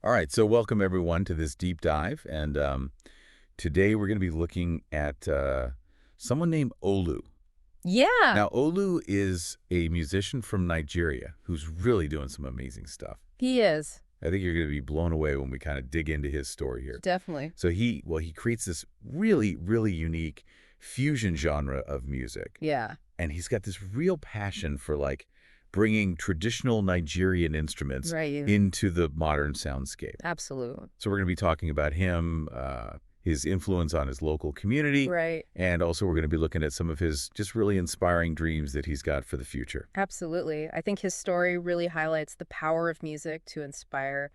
All right, so welcome everyone to this deep dive, and today we're going to be looking at someone named Olu. Yeah, Now, Olu is a musician from Nigeria who's really doing some amazing stuff. he is. I think you're going to be blown away when we kind of dig into his story here. Definitely. So he creates this really, really unique fusion genre of music, Yeah. and he's got this real passion for like bringing traditional Nigerian instruments Right. into the modern soundscape. Absolutely. So we're going to be talking about him, his influence on his local community, Right. and also we're going to be looking at some of his just really inspiring dreams that he's got for the future. Absolutely. I think his story really highlights the power of music to inspire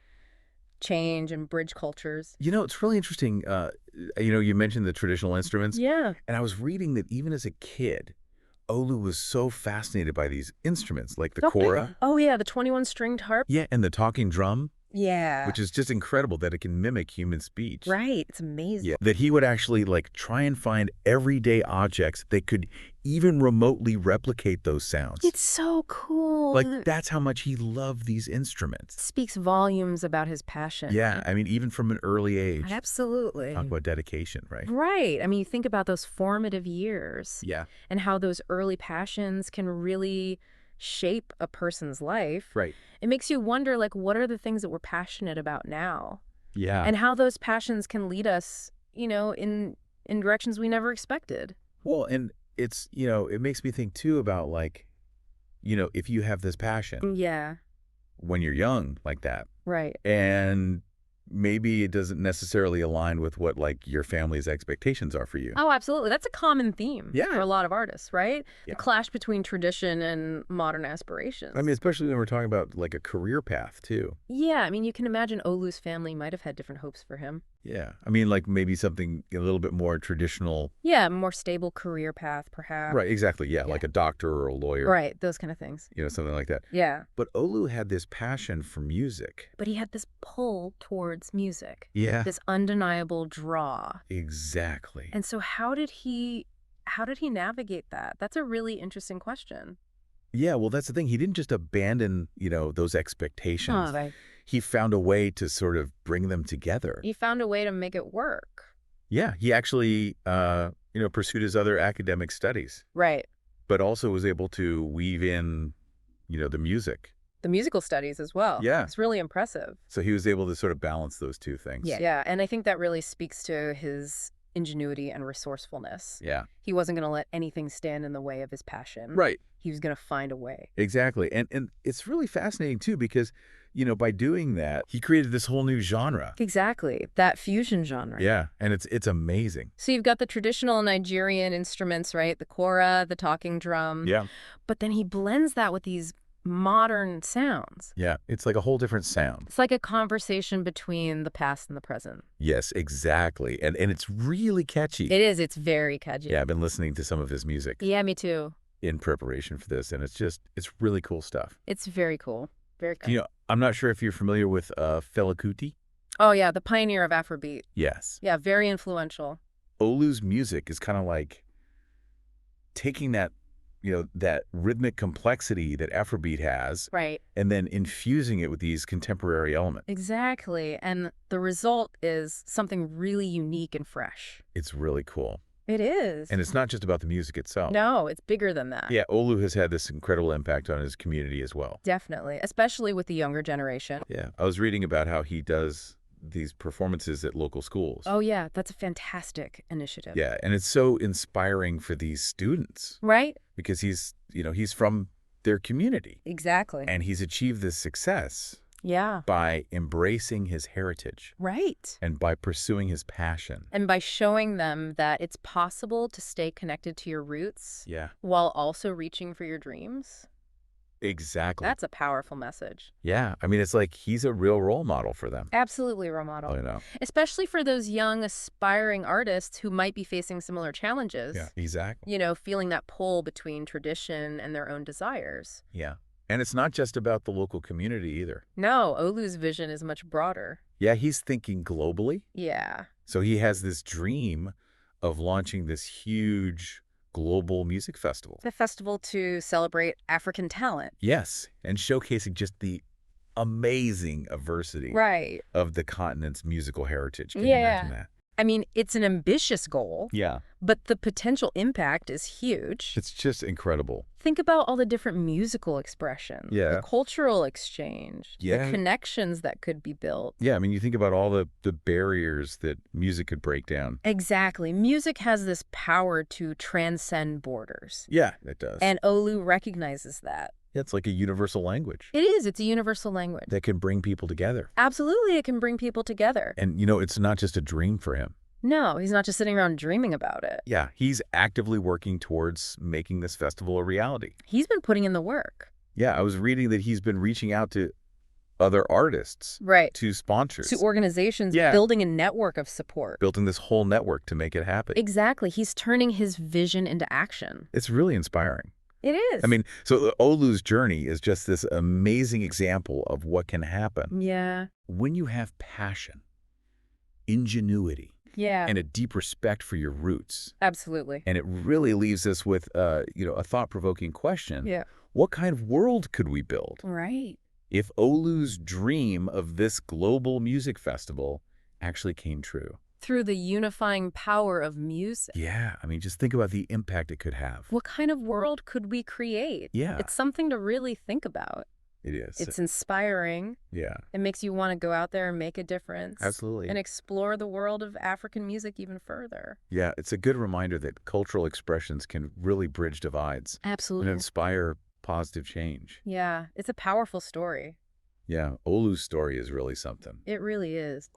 change and bridge cultures. You know, it's really interesting. You mentioned the traditional instruments, Yeah. and I was reading that even as a kid, Olu was so fascinated by these instruments, like the kora, Oh, yeah, the 21 stringed harp. yeah, and the talking drum, Yeah. which is just incredible that it can mimic human speech. Right. It's amazing. Yeah, that he would actually like try and find everyday objects that could even remotely replicate those sounds. It's so cool. Like that's how much he loved these instruments. Speaks volumes about his passion. Yeah, I mean, even from an early age. Absolutely. Talk about dedication, right? Right. I mean, you think about those formative years. Yeah, And how those early passions can really shape a person's life. right. It makes you wonder, like, what are the things that we're passionate about now? Yeah. And how those passions can lead us, in directions we never expected. Well, and it's, it makes me think too about like, if you have this passion Yeah, when you're young like that, right. and maybe it doesn't necessarily align with what like your family's expectations are for you. Oh, absolutely. That's a common theme Yeah. for a lot of artists, right? Yeah. The clash between tradition and modern aspirations. I mean, especially when we're talking about like a career path too. Yeah, I mean, you can imagine Olu's family might have had different hopes for him. Yeah. I mean, like maybe something a little bit more traditional. Yeah, a more stable career path, perhaps. Right. Exactly. Yeah. Yeah. Like a doctor or a lawyer. Right, those kind of things. Something like that. Yeah. But Olu had this passion for music. But he had this pull towards music, Yeah. this undeniable draw. Exactly. And so how did he navigate that? That's a really interesting question. Yeah. Well, that's the thing. He didn't just abandon, those expectations. Right. He found a way to sort of bring them together. He found a way to make it work. Yeah. He actually, pursued his other academic studies, Right. but also was able to weave in, the music. The musical studies as well. Yeah. It's really impressive. So he was able to sort of balance those two things. Yeah, and I think that really speaks to his ingenuity and resourcefulness. Yeah. He wasn't going to let anything stand in the way of his passion. Right. He was going to find a way. Exactly. And it's really fascinating too because, by doing that, he created this whole new genre. Exactly. That fusion genre. Yeah. And it's amazing. So you've got the traditional Nigerian instruments, right? The kora, the talking drum. Yeah. But then he blends that with these modern sounds. Yeah. It's like a whole different sound. It's like a conversation between the past and the present. Yes, exactly. And it's really catchy. It is. It's very catchy. Yeah, I've been listening to some of his music Yeah, me too. in preparation for this, and it's really cool stuff. It's very cool. Very cool. I'm not sure if you're familiar with Fela Kuti. Oh, yeah, the pioneer of Afrobeat. Yes. Yeah, very influential. Olu's music is kind of like taking that, that rhythmic complexity that Afrobeat has, Right. and then infusing it with these contemporary elements. Exactly. And the result is something really unique and fresh. It's really cool. It is. And it's not just about the music itself. No, it's bigger than that. Yeah, Olu has had this incredible impact on his community as well. Definitely, especially with the younger generation. Yeah, I was reading about how he does these performances at local schools. Oh, yeah, that's a fantastic initiative. Yeah, and it's so inspiring for these students Right? because he's from their community Exactly. and he's achieved this success Yeah. by embracing his heritage Right. and by pursuing his passion. And by showing them that it's possible to stay connected to your roots Yeah, while also reaching for your dreams, exactly. that's a powerful message. Yeah, I mean, it's like he's a real role model for them. Absolutely role model. Especially Especially for those young, aspiring artists who might be facing similar challenges. Yeah, exactly. Feeling that pull between tradition and their own desires. Yeah. And it's not just about the local community either. No, Olu's vision is much broader. Yeah, he's thinking globally. Yeah. So he has this dream of launching this huge global music festival. It's a festival to celebrate African talent. Yes, and showcasing just the amazing diversity Right. of the continent's musical heritage. Can you imagine Yeah. that? I mean, it's an ambitious goal, Yeah. but the potential impact is huge. It's just incredible. Think about all the different musical expression, the Yeah. cultural exchange, the Yeah. connections that could be built. Yeah, I mean, you think about all the barriers that music could break down. Exactly. Music has this power to transcend borders. Yeah, it does. And Olu recognizes that. It's like a universal language It is. It's a universal language. that can bring people together. Absolutely, it can bring people together. And, it's not just a dream for him. No, he's not just sitting around dreaming about it. Yeah, he's actively working towards making this festival a reality. He's been putting in the work. Yeah, I was reading that he's been reaching out to other artists, Right. to sponsors, To organizations, Yeah. building a network of support. building this whole network to make it happen. Exactly. He's turning his vision into action. It's really inspiring. It is. I mean, so Olu's journey is just this amazing example of what can happen yeah. when you have passion, ingenuity, Yeah. and a deep respect for your roots. Absolutely. And it really leaves us with, a thought-provoking question. Yeah. What kind of world could we build Right. if Olu's dream of this global music festival actually came true? Through the unifying power of music. Yeah, I mean, just think about the impact it could have. What kind of world could we create? Yeah. It's something to really think about. It is. It's inspiring. Yeah, It makes you want to go out there and make a difference. absolutely. And explore the world of African music even further. Yeah, it's a good reminder that cultural expressions can really bridge divides and Absolutely. inspire positive change. Yeah, it's a powerful story. Yeah, Olu's story is really something. It really is.